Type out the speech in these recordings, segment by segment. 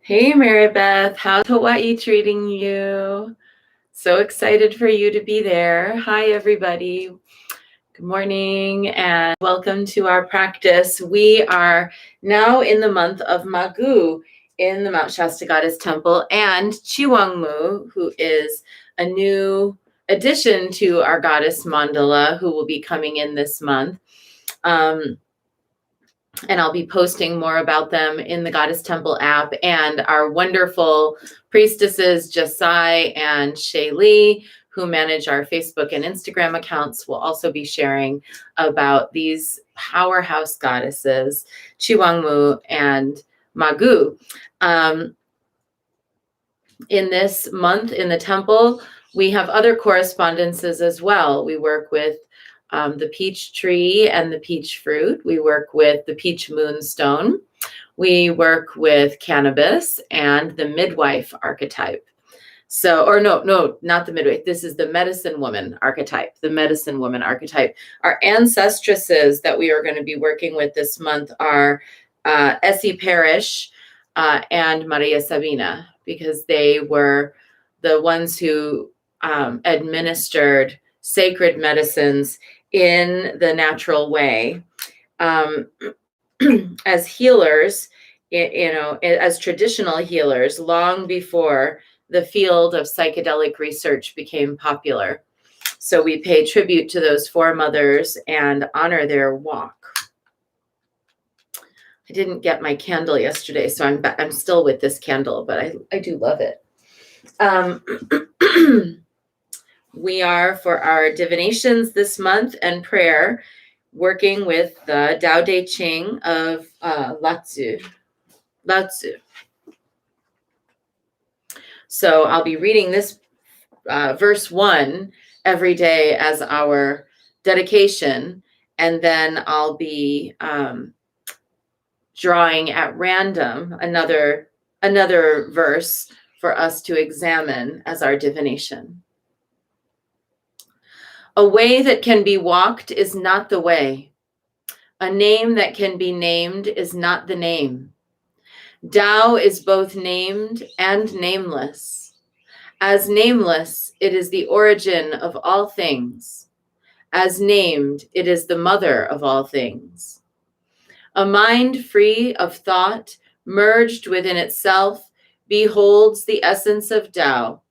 Hey, Mary Beth. How's Hawaii treating you? So excited for you to be there. Hi, everybody. Good morning and welcome to our practice. We are now in the month of Magu in the Mount Shasta Goddess Temple, and Chiwangmu, who is a new addition to our goddess mandala, who will be coming in this month. And I'll be posting more about them in the Goddess Temple app. And our wonderful priestesses, Jasai and Shaylee, who manage our Facebook and Instagram accounts, will also be sharing about these powerhouse goddesses, Chiwangmu and Magu. In this month in the temple, we have other correspondences as well. We work with the peach tree and the peach fruit. We work with the peach moonstone. We work with cannabis and the midwife archetype. So, or no, not the midwife. This is the medicine woman archetype, the medicine woman archetype. Our ancestresses that we are going to be working with this month are Essie Parrish and Maria Sabina, because they were the ones who administered sacred medicines in the natural way as healers, as traditional healers, long before the field of psychedelic research became popular. So we pay tribute to those foremothers and honor their walk. I didn't get my candle yesterday, so I'm still with this candle, but I do love it. We are, for our divinations this month and prayer, working with the Tao Te Ching of Lao Tzu. So I'll be reading this verse 1 every day as our dedication, and then I'll be drawing at random another verse for us to examine as our divination. A way that can be walked is not the way. A name that can be named is not the name. Tao is both named and nameless. As nameless, it is the origin of all things. As named, it is the mother of all things. A mind free of thought, merged within itself, beholds the essence of Tao.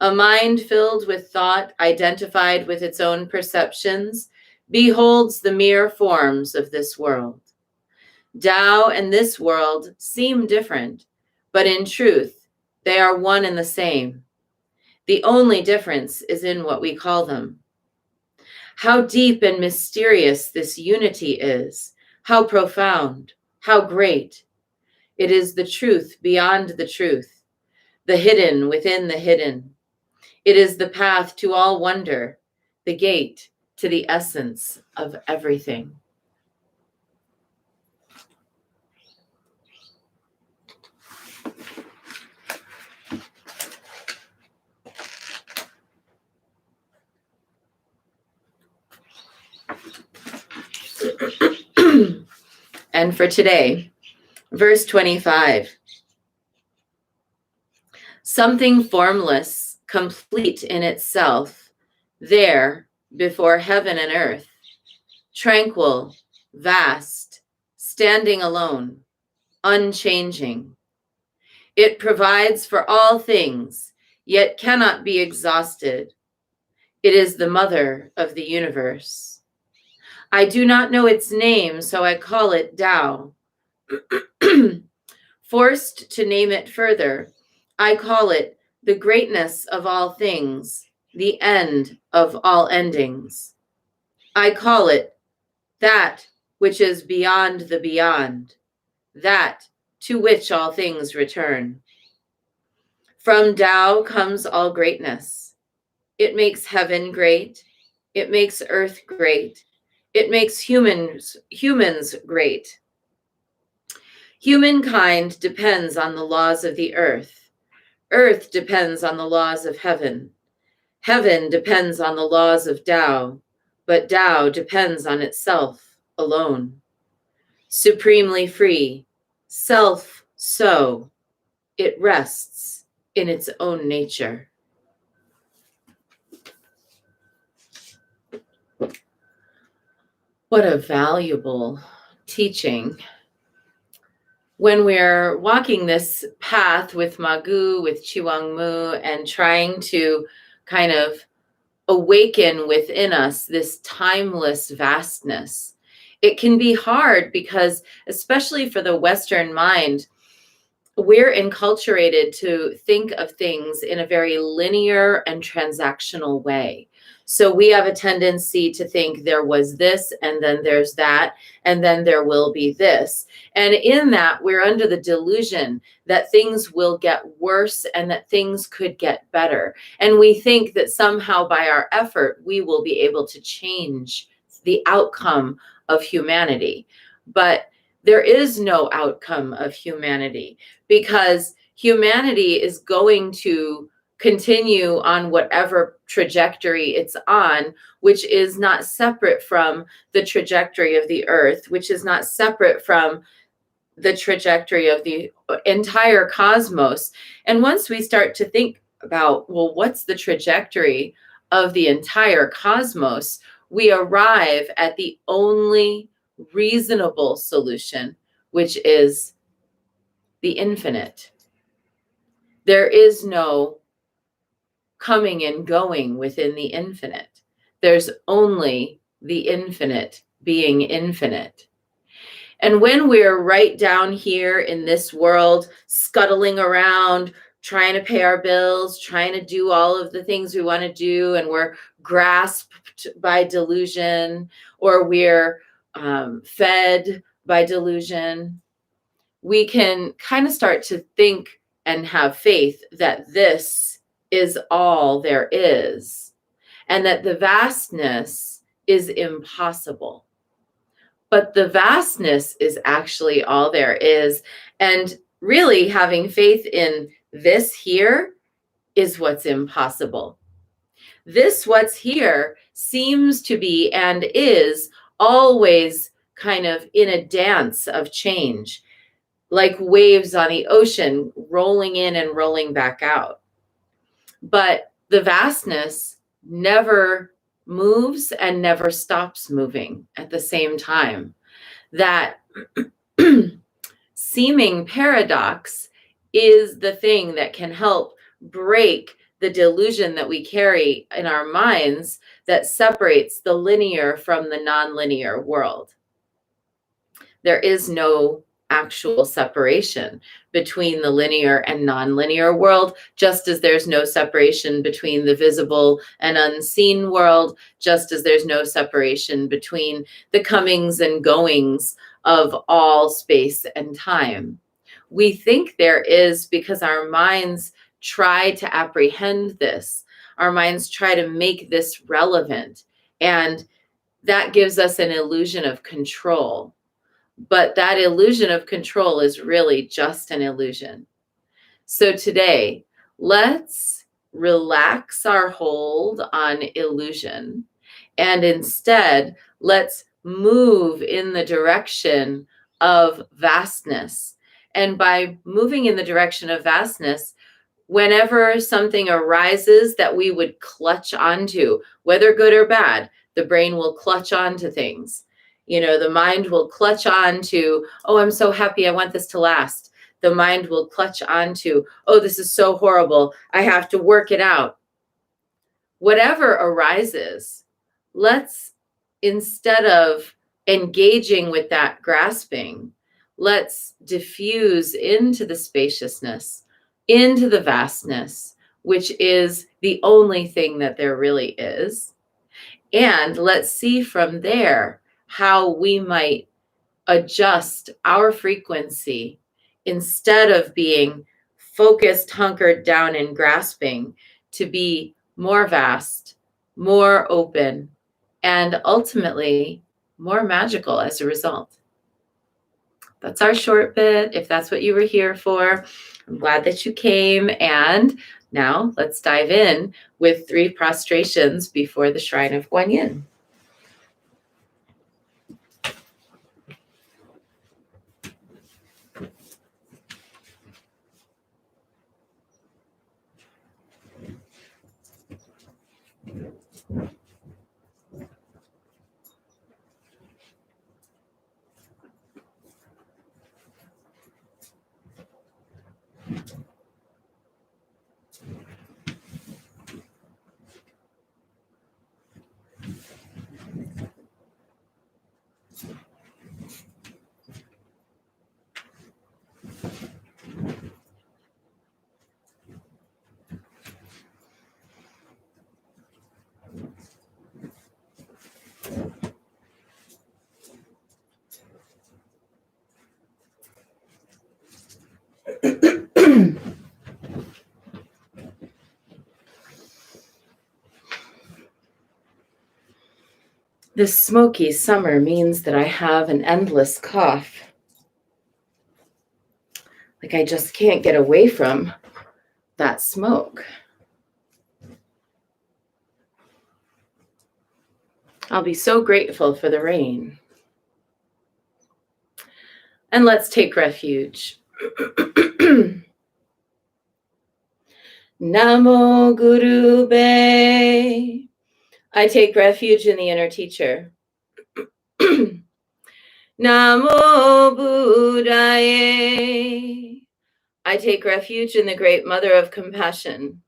A mind filled with thought, identified with its own perceptions, beholds the mere forms of this world. Tao and this world seem different, but in truth, they are one and the same. The only difference is in what we call them. How deep and mysterious this unity is, how profound, how great. It is the truth beyond the truth, the hidden within the hidden. It is the path to all wonder, the gate to the essence of everything. And for today, verse 25. Something formless, complete in itself, there before heaven and earth, tranquil, vast, standing alone, unchanging. It provides for all things, yet cannot be exhausted. It is the mother of the universe. I do not know its name, so I call it Tao. Forced to name it further, I call it the greatness of all things, the end of all endings. I call it that which is beyond the beyond, that to which all things return. From Tao comes all greatness. It makes heaven great. It makes earth great. It makes humans great. Humankind depends on the laws of the earth. Earth depends on the laws of heaven. Heaven depends on the laws of Tao, but Tao depends on itself alone. Supremely free, self so it rests in its own nature. What a valuable teaching. When we're walking this path with Magu, with Chiwang Mu, and trying to kind of awaken within us this timeless vastness, it can be hard because, especially for the Western mind, we're enculturated to think of things in a very linear and transactional way. So we have a tendency to think there was this, and then there's that, and then there will be this. And in that, we're under the delusion that things will get worse and that things could get better. And we think that somehow by our effort, we will be able to change the outcome of humanity. But there is no outcome of humanity, because humanity is going to continue on whatever trajectory it's on, which is not separate from the trajectory of the earth, which is not separate from the trajectory of the entire cosmos. And once we start to think about, well, what's the trajectory of the entire cosmos, we arrive at the only reasonable solution, which is the infinite. There is no coming and going within the infinite. There's only the infinite being infinite. And when we're right down here in this world, scuttling around, trying to pay our bills, trying to do all of the things we want to do, and we're grasped by delusion, or we're fed by delusion, we can kind of start to think and have faith that this is all there is, and that the vastness is impossible. But the vastness is actually all there is. And really having faith in this here is what's impossible. This what's here seems to be and is always kind of in a dance of change, like waves on the ocean, rolling in and rolling back out. But the vastness never moves and never stops moving at the same time. That seeming paradox is the thing that can help break the delusion that we carry in our minds that separates the linear from the nonlinear world. There is no actual separation between the linear and nonlinear world, just as there's no separation between the visible and unseen world, just as there's no separation between the comings and goings of all space and time. We think there is because our minds try to apprehend this. Our minds try to make this relevant, and that gives us an illusion of control. But that illusion of control is really just an illusion. So today, let's relax our hold on illusion, and instead, let's move in the direction of vastness. And by moving in the direction of vastness, whenever something arises that we would clutch onto, whether good or bad, the brain will clutch onto things. The mind will clutch on to, oh, I'm so happy, I want this to last. The mind will clutch on to, oh, this is so horrible, I have to work it out. Whatever arises, let's, instead of engaging with that grasping, let's diffuse into the spaciousness, into the vastness, which is the only thing that there really is. And let's see from there how we might adjust our frequency, instead of being focused, hunkered down and grasping, to be more vast, more open, and ultimately more magical as a result. That's our short bit. If that's what you were here for, I'm glad that you came. And now let's dive in with 3 prostrations before the Shrine of Guanyin. This smoky summer means that I have an endless cough. Like I just can't get away from that smoke. I'll be so grateful for the rain. And let's take refuge. Namo Guru Be. I take refuge in the inner teacher. Namo Buddhaye. I take refuge in the great mother of compassion.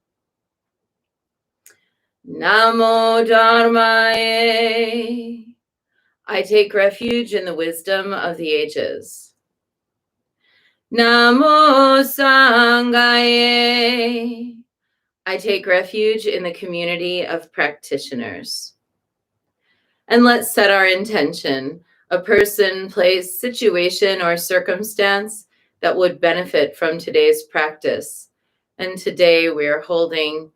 Namo Dharmaye. I take refuge in the wisdom of the ages. Namo Sanghaye. I take refuge in the community of practitioners. And let's set our intention, a person, place, situation, or circumstance that would benefit from today's practice. And today we're holding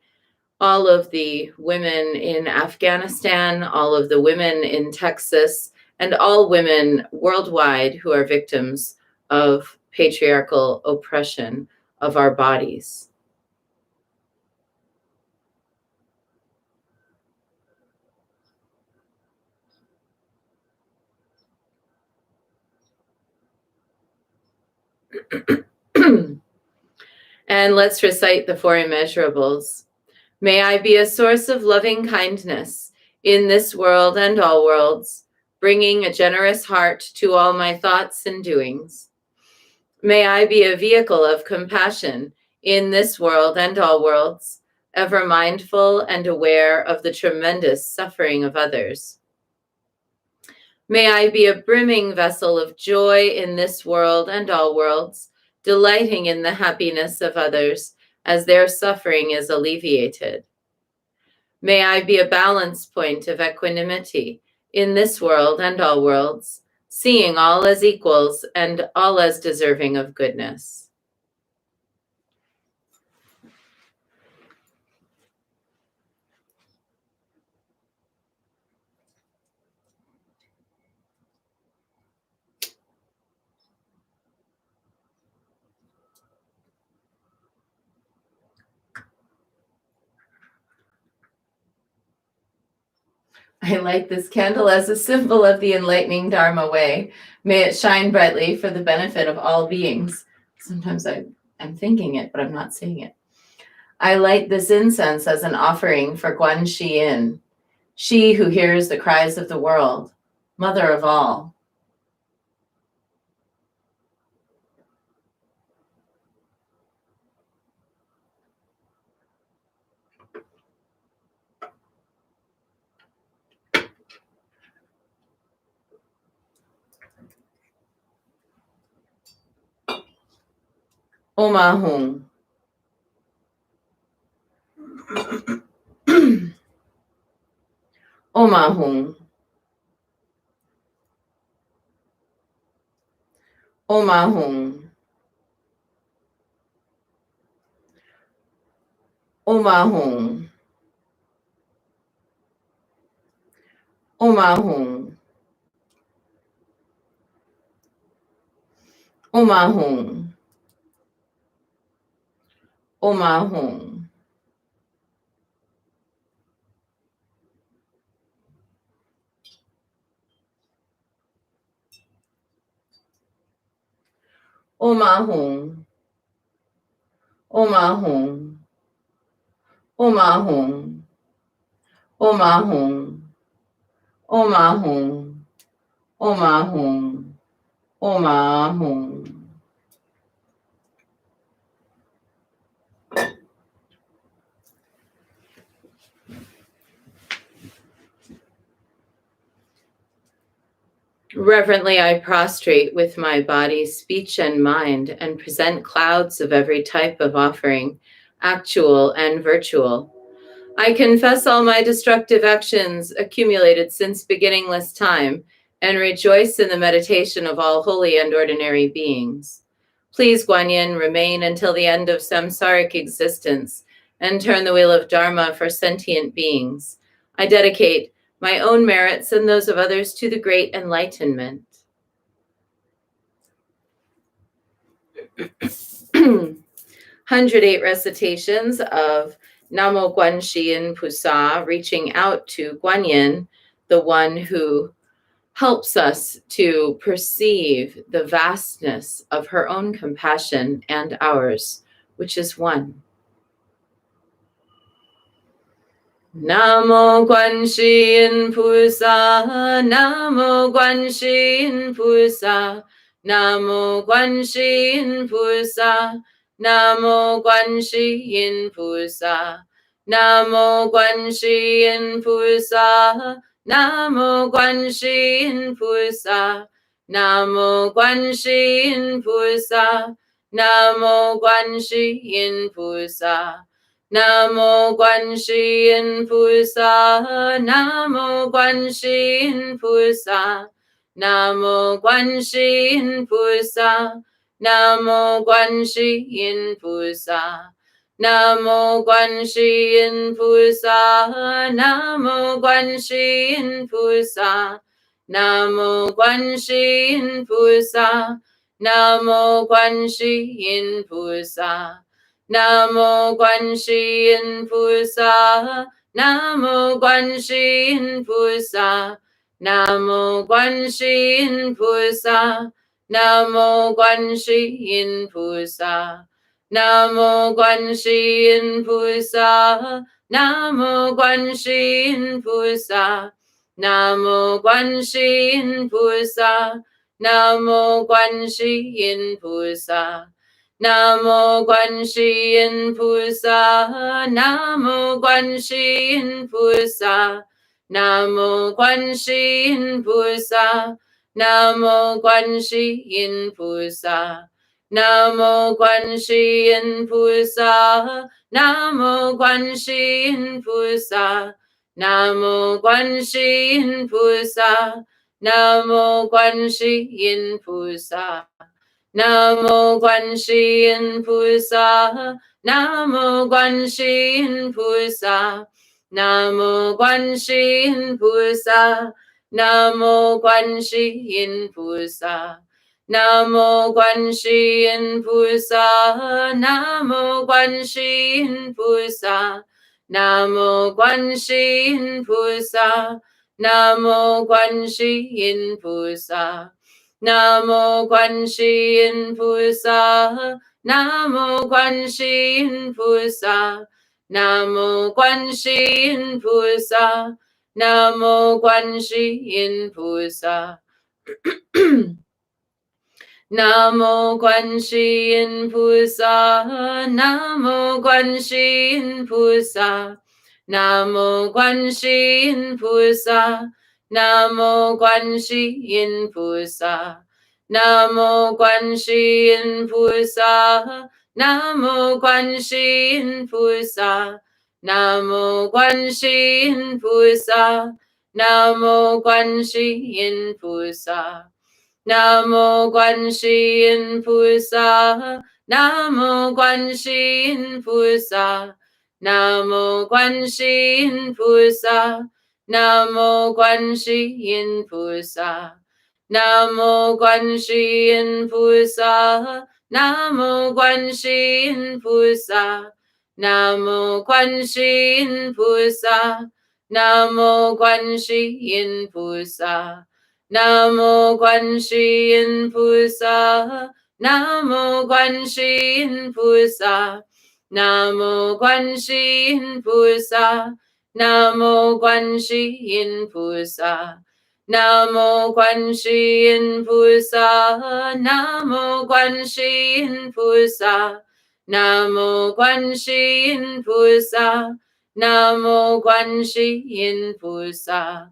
all of the women in Afghanistan, all of the women in Texas, and all women worldwide who are victims of patriarchal oppression of our bodies. And let's recite the four immeasurables. May I be a source of loving kindness in this world and all worlds, bringing a generous heart to all my thoughts and doings. May I be a vehicle of compassion in this world and all worlds, ever mindful and aware of the tremendous suffering of others. May I be a brimming vessel of joy in this world and all worlds, delighting in the happiness of others as their suffering is alleviated. May I be a balance point of equanimity in this world and all worlds, seeing all as equals and all as deserving of goodness. I light this candle as a symbol of the enlightening Dharma way. May it shine brightly for the benefit of all beings. Sometimes I'm thinking it, but I'm not saying it. I light this incense as an offering for Guan Yin, she who hears the cries of the world, mother of all. Om Ahum. Om Ahum. Om Ahum. Om Ahum. Om Ahum. Om Ahum. Om Ahum. Om Ahum. Om Ahum. Om Ahum. Om Ahum. Om Ahum. Om Ahum. Om Ahum. Reverently I prostrate with my body, speech, and mind, and present clouds of every type of offering, actual and virtual. I confess all my destructive actions accumulated since beginningless time, and rejoice in the meditation of all holy and ordinary beings. Please, Guanyin, remain until the end of samsaric existence, and turn the wheel of Dharma for sentient beings. I dedicate my own merits and those of others to the great enlightenment. 108 recitations of Namo Guanxin Pusa, reaching out to Guanyin, the one who helps us to perceive the vastness of her own compassion and ours, which is one. Namo Guanxin Pusa, Namo Guanxin Pusa, Namo Guanxin Pusa, Namo Guanxin Pusa, Namo Guanxin Pusa, Namo Guanxin Pusa, Namo Guanxin Pusa, Namo Guanxin Pusa. Namo Guanxin Pusa, Namo Guanxin Pusa, Namo Guanxin Pusa, Namo Guanxin Pusa, Namo Guanxin Pusa, Namo Guanxin Pusa, Namo Guanxin Pusa, Namo Guanxin Pusa. Namo Guanxin Pusa, Namo Guanxin Pusa, Namo Guanxin Pusa, Namo Guanxin Pusa, Namo Guanxin Pusa, Namo Guanxin Pusa, Namo Guanxin Pusa, Namo Guanxin Pusa. Namo Guanxin Pusa, Namo Guanxin Pusa, Namo Guanxin Pusa, Namo Guanxin Pusa, Namo Guanxin Pusa, Namo Guanxin Pusa, Namo Guanxin Pusa, Namo Guanxin Pusa. Namo Guanxin Pusa, Namo Guanxin Pusa, Namo Guanxin Pusa, Namo Guanxin Pusa, Namo Guanxin Pusa, Namo Guanxin Pusa, Namo Guanxin Pusa, Namo Guanxin Pusa. Namo Guanxin Pusa, Namo Guanxin Pusa, Namo Guanxin Pusa, Namo Guanxin Pusa. Namo Guanxin Pusa, Namo Guanxin Pusa, Namo Guanxin Pusa, Namo Guanxin Pusa, Namo Guanxin Pusa, Namo Guanxin Pusa, Namo Guanxin Pusa, Namo Guanxin Pusa. Namo Guanxin Pusa, Namo Guanxin Pusa, Namo Guanxin Pusa, Namo Guanxin Pusa, Namo Guanxin Pusa, Namo Guanxin Pusa, Namo Guanxin Pusa, Namo Guanxin Pusa. Namo Guanxin Pusa, Namo Guanxin Pusa, Namo Guanxin Pusa, Namo Guanxin Pusa, Namo Guanxin Pusa, Namo Guanxin Pusa, Namo Guanxin Pusa, Namo Guanxin Pusa.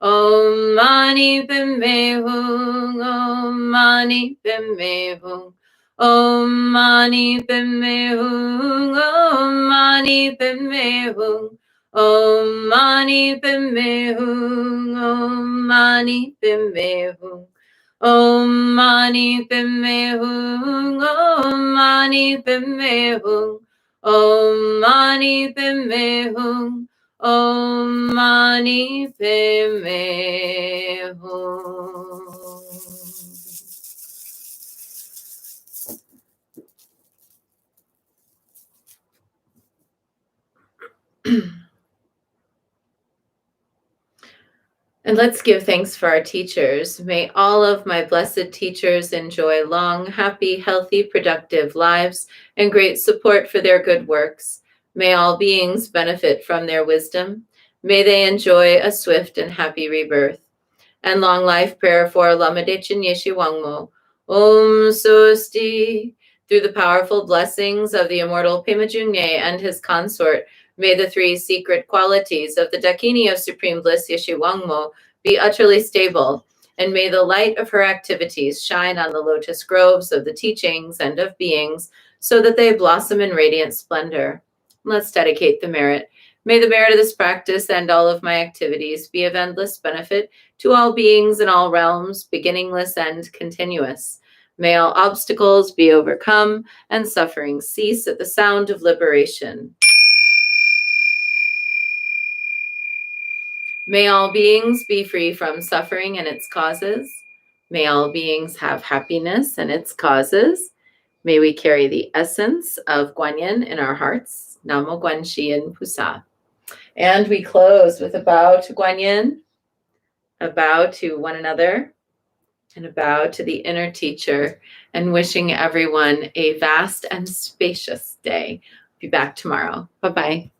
Om Mani Padme Hum. Om Mani Padme Hum. Om Mani Padme Hum. Om Mani Padme Hum. Om Mani Padme Hum. Om Mani Padme Hum. Om Mani Padme Hum. Om Mani Padme Hum. Om Mani Padme Hum. Om Mani Padme Hum. And let's give thanks for our teachers. May all of my blessed teachers enjoy long, happy, healthy, productive lives and great support for their good works. May all beings benefit from their wisdom. May they enjoy a swift and happy rebirth. And long life prayer for Lama Dechen Yeshe Wangmo. Om Sosti. Through the powerful blessings of the immortal Pema Jungye and his consort, may the three secret qualities of the Dakini of Supreme Bliss Yeshe Wangmo be utterly stable, and may the light of her activities shine on the lotus groves of the teachings and of beings, so that they blossom in radiant splendor. Let's dedicate the merit. May the merit of this practice and all of my activities be of endless benefit to all beings in all realms, beginningless and continuous. May all obstacles be overcome and suffering cease at the sound of liberation. May all beings be free from suffering and its causes. May all beings have happiness and its causes. May we carry the essence of Guanyin in our hearts. Namo Guanxin Pusa. And we close with a bow to Guanyin, a bow to one another, and a bow to the inner teacher, and wishing everyone a vast and spacious day. Be back tomorrow. Bye-bye.